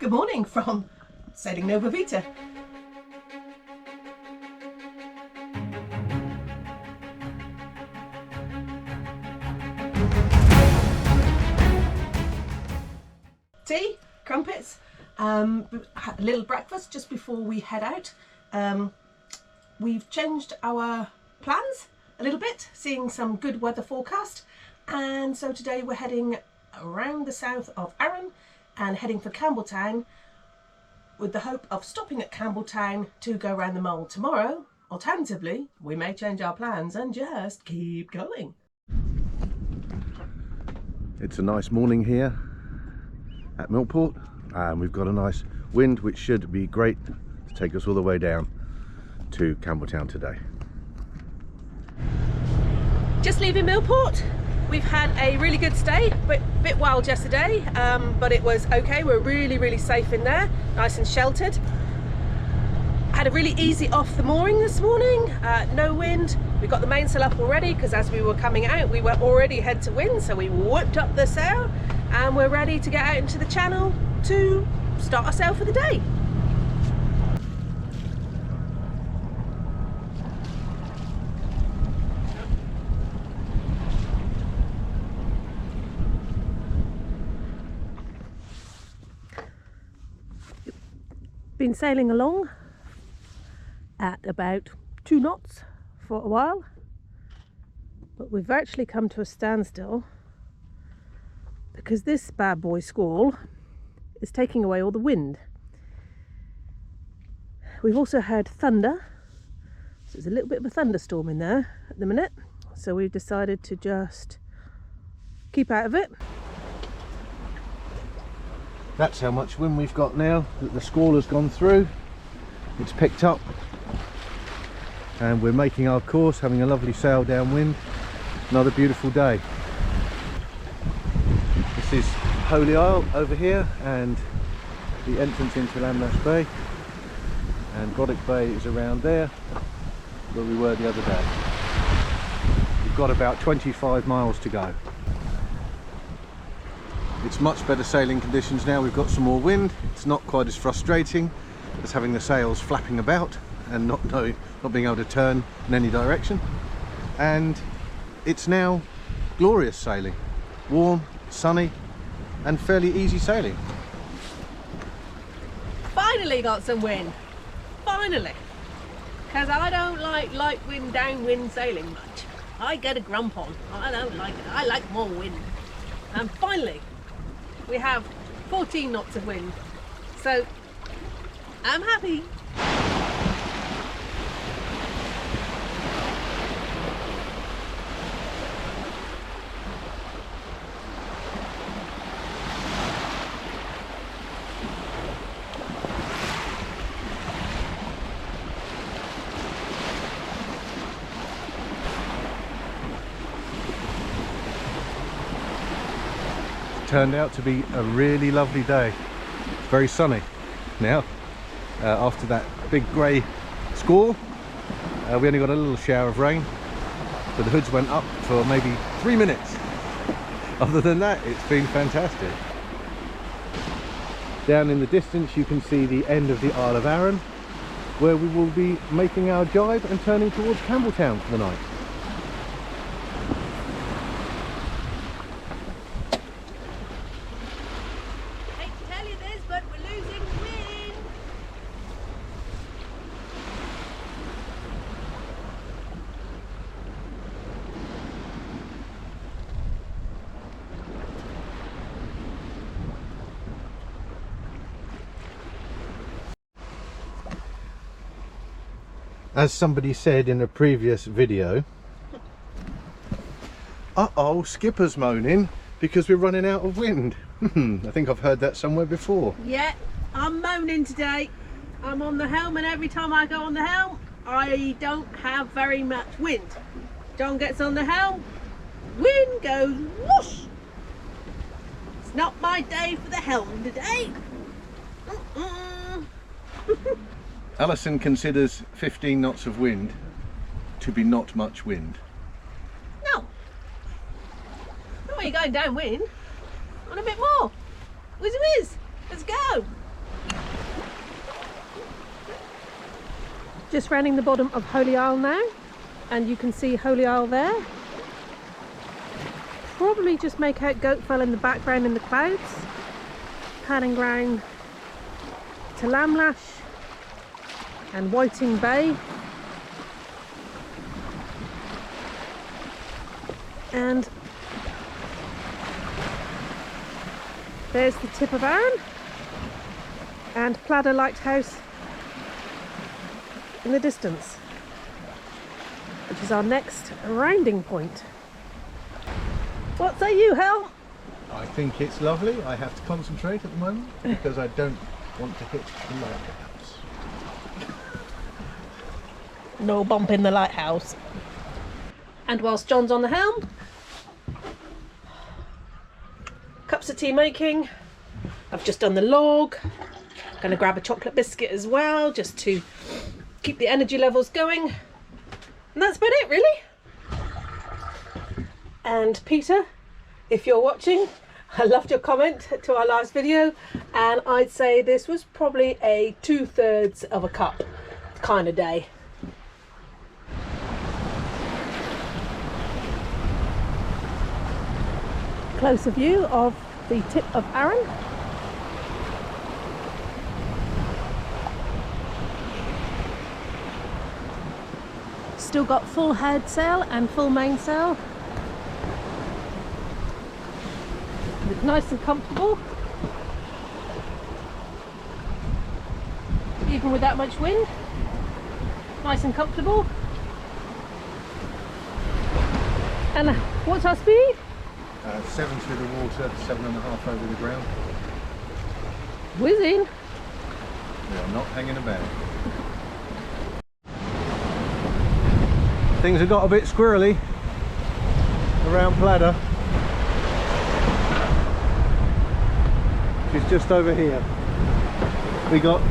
Good morning from Sailing Nova Vita. Tea, crumpets, had a little breakfast just before we head out. We've changed our plans a little bit, seeing some good weather forecast, and so today we're heading around the south of Arran and heading for Campbeltown with the hope of stopping at Campbeltown to go around the Mull tomorrow. Alternatively, we may change our plans and just keep going. It's a nice morning here at Millport, and we've got a nice wind which should be great to take us all the way down to Campbeltown today. Just leaving Millport. We've had a really good stay, bit wild yesterday, but it was okay. We're really safe in there, nice and sheltered. Had a really easy off the mooring this morning, no wind. We got the mainsail up already because as we were coming out we were already head to wind, so we whipped up the sail and we're ready to get out into the channel to start our sail for the day. Been sailing along at about 2 knots for a while, but we've actually come to a standstill because this bad boy squall is taking away all the wind. We've also had thunder, so there's a little bit of a thunderstorm in there at the minute, so we've decided to just keep out of it. That's how much wind we've got now that the squall has gone through. It's picked up and we're making our course, having a lovely sail downwind. Another beautiful day. This is Holy Isle over here and the entrance into Lamlash Bay, and Broddick Bay is around there where we were the other day. We've got about 25 miles to go. It's much better sailing conditions now. We've got some more wind. It's not quite as frustrating as having the sails flapping about and not being able to turn in any direction. And it's now glorious sailing, warm, sunny, and fairly easy sailing. Finally got some wind. Finally, because I don't like light wind, downwind sailing much. I get a grump on. I don't like it. I like more wind. And finally, we have 14 knots of wind, so I'm happy. Turned out to be a really lovely day. It's very sunny now. After that big grey squall, we only got a little shower of rain, so the hoods went up for maybe 3 minutes. Other than that, it's been fantastic. Down in the distance you can see the end of the Isle of Arran, where we will be making our jibe and turning towards Campbeltown for the night. As somebody said in a previous video, uh-oh, skipper's moaning because we're running out of wind. I think I've heard that somewhere before. Yeah, I'm moaning today. I'm on the helm, and every time I go on the helm, I don't have very much wind. John gets on the helm, wind goes whoosh. It's not my day for the helm today. Alison considers 15 knots of wind to be not much wind. No. Not when you're going downwind. On a bit more. Whiz whiz. Let's go. Just rounding the bottom of Holy Isle now, and you can see Holy Isle there. Probably just make out Goatfell in the background in the clouds. Panning round to Lamlash and Whiting Bay. And there's the tip of Arran and Pladda Lighthouse in the distance, which is our next rounding point. What say you, Hal? I think it's lovely. I have to concentrate at the moment because I don't want to hit the lighthouse. No bump in the lighthouse. And whilst John's on the helm, cups of tea making. I've just done the log. Gonna grab a chocolate biscuit as well, just to keep the energy levels going. And that's about it, really. And Peter, if you're watching, I loved your comment to our last video, and I'd say this was probably a 2/3 of a cup kind of day. Closer view of the tip of Arran. Still got full head sail and full mainsail. It's nice and comfortable, even with that much wind. Nice and comfortable. And what's our speed? 7 through the water, 7.5 over the ground. Whizzing. We are not hanging about. Things have got a bit squirrely around Pladda. It's just over here. We got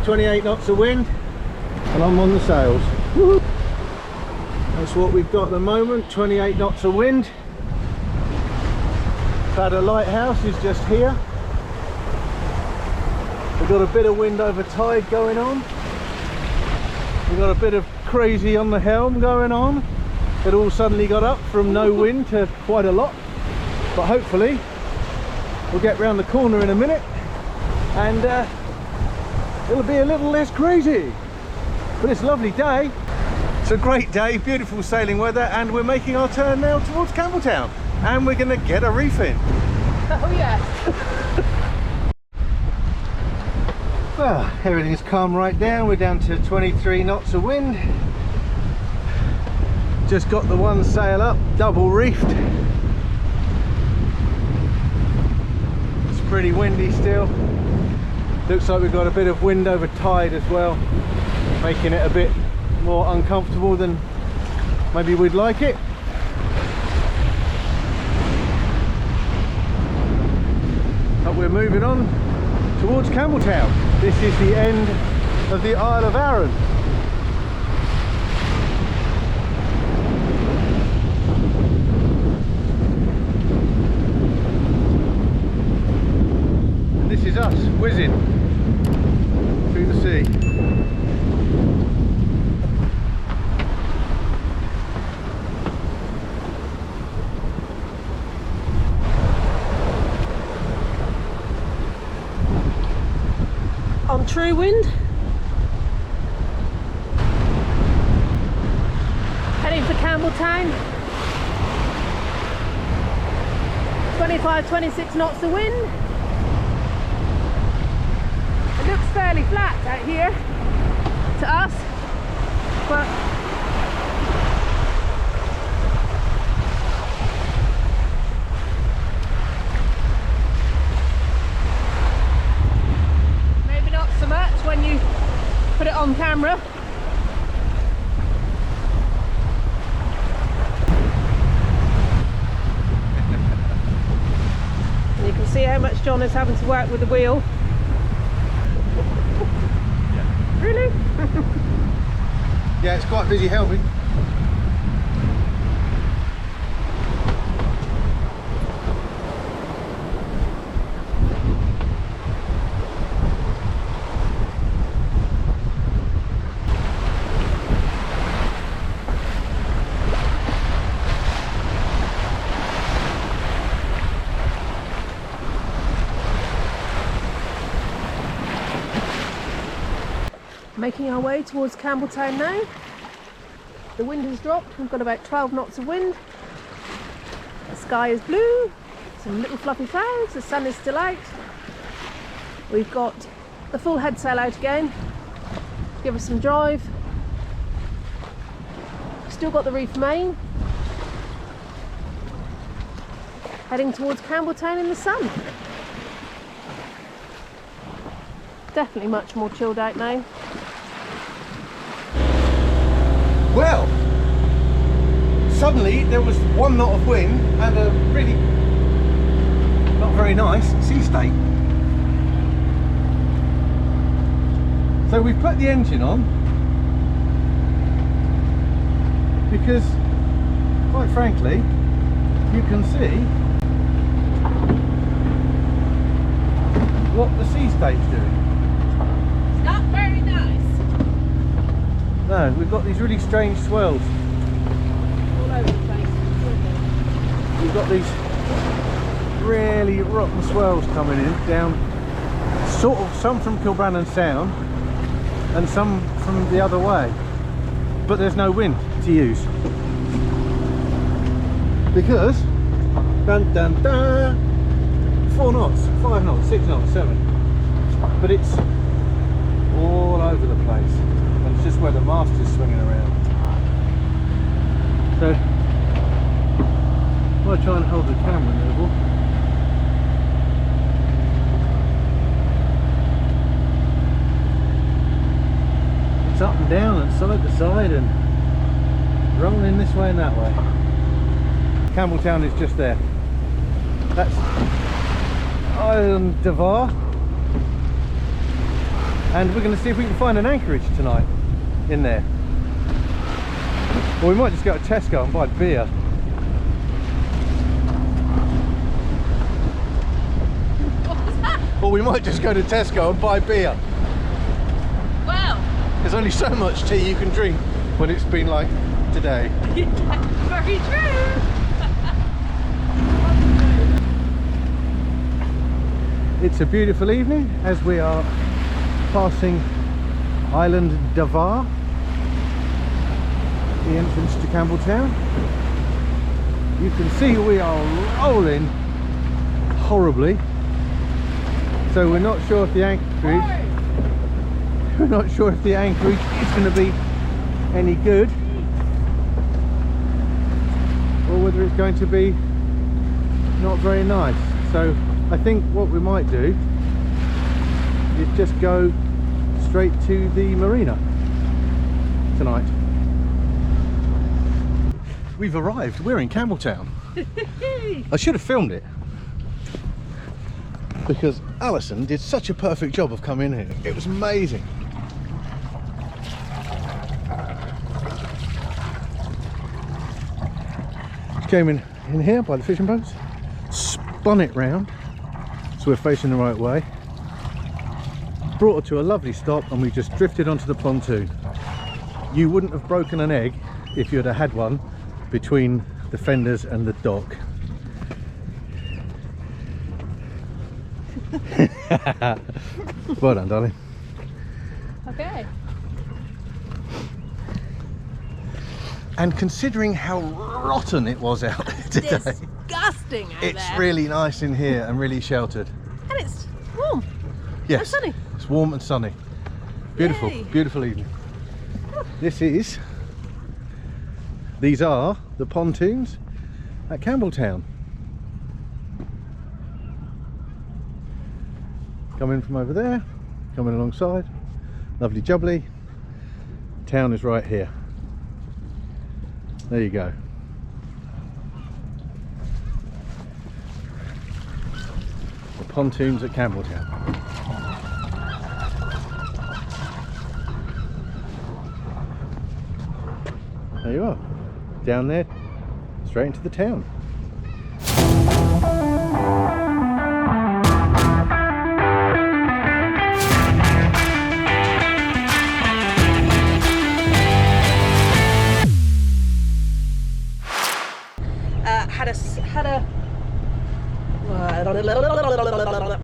28 knots of wind and I'm on the sails. Woo-hoo. That's what we've got at the moment, 28 knots of wind. Pladda Lighthouse is just here. We've got a bit of wind over tide going on. We've got a bit of crazy on the helm going on. It all suddenly got up from no wind to quite a lot. But hopefully we'll get round the corner in a minute and it'll be a little less crazy. But it's a lovely day. It's a great day, beautiful sailing weather, and we're making our turn now towards Campbeltown. And we're going to get a reef in. Oh yes. Well, everything's calmed right down. We're down to 23 knots of wind. Just got the one sail up, double reefed. It's pretty windy still. Looks like we've got a bit of wind over tide as well, making it a bit more uncomfortable than maybe we'd like it. But we're moving on towards Campbeltown. This is the end of the Isle of Arran. And this is us whizzing through the sea. On true wind, heading for Campbeltown. 25-26 knots of wind. It looks fairly flat out here to us, but so much when you put it on camera. And you can see how much John is having to work with the wheel. Yeah. Really? Yeah, it's quite busy helping. Making our way towards Campbeltown now. The wind has dropped, we've got about 12 knots of wind. The sky is blue, some little fluffy clouds, the sun is still out. We've got the full head sail out again, give us some drive. Still got the reef main. Heading towards Campbeltown in the sun. Definitely much more chilled out now. Well, suddenly there was 1 knot of wind and a really not very nice sea state. So we've put the engine on because, quite frankly, you can see what the sea state's doing. It's not very nice. No, we've got these really strange swells. All over the place. We've got these really rotten swells coming in down, sort of some from Cumbrae Sound and some from the other way, but there's no wind to use because dun dun dun 4 knots, 5 knots, 6 knots, 7, but it's all over the place and it's just where the mast is swinging around. So I'll try and hold the camera level. It's up and down and side to side and rolling this way and that way. Campbeltown is just there. That's Island Devar, and we're going to see if we can find an anchorage tonight in there. Or we might just go to Tesco and buy beer. What was that? Or we might just go to Tesco and buy beer. Well, There's only so much tea you can drink when it's been like today. very true. It's a beautiful evening as we are passing Island Devar, the entrance to Campbeltown. You can see we are rolling horribly, so we're not sure if the anchorage is going to be any good or whether it's going to be not very nice. So I think what we might do is just go straight to the marina tonight. We've arrived, we're in Campbeltown. I should have filmed it because Alison did such a perfect job of coming in here. It was amazing. Came in here by the fishing boats, spun it round so we're facing the right way, brought her to a lovely stop, and we just drifted onto the pontoon. You wouldn't have broken an egg if you'd have had one between the fenders and the dock. Well done, darling. Okay. And considering how rotten it was out there today, Disgusting out it's there. really nice in here and really sheltered. And it's warm. Yes, And sunny. it's warm and sunny. Beautiful, Yay. beautiful evening. These are the pontoons at Campbeltown. Coming from over there, coming alongside, lovely jubbly. Town is right here. There you go. The pontoons at Campbeltown. There you are. Down there, straight into the town. Had a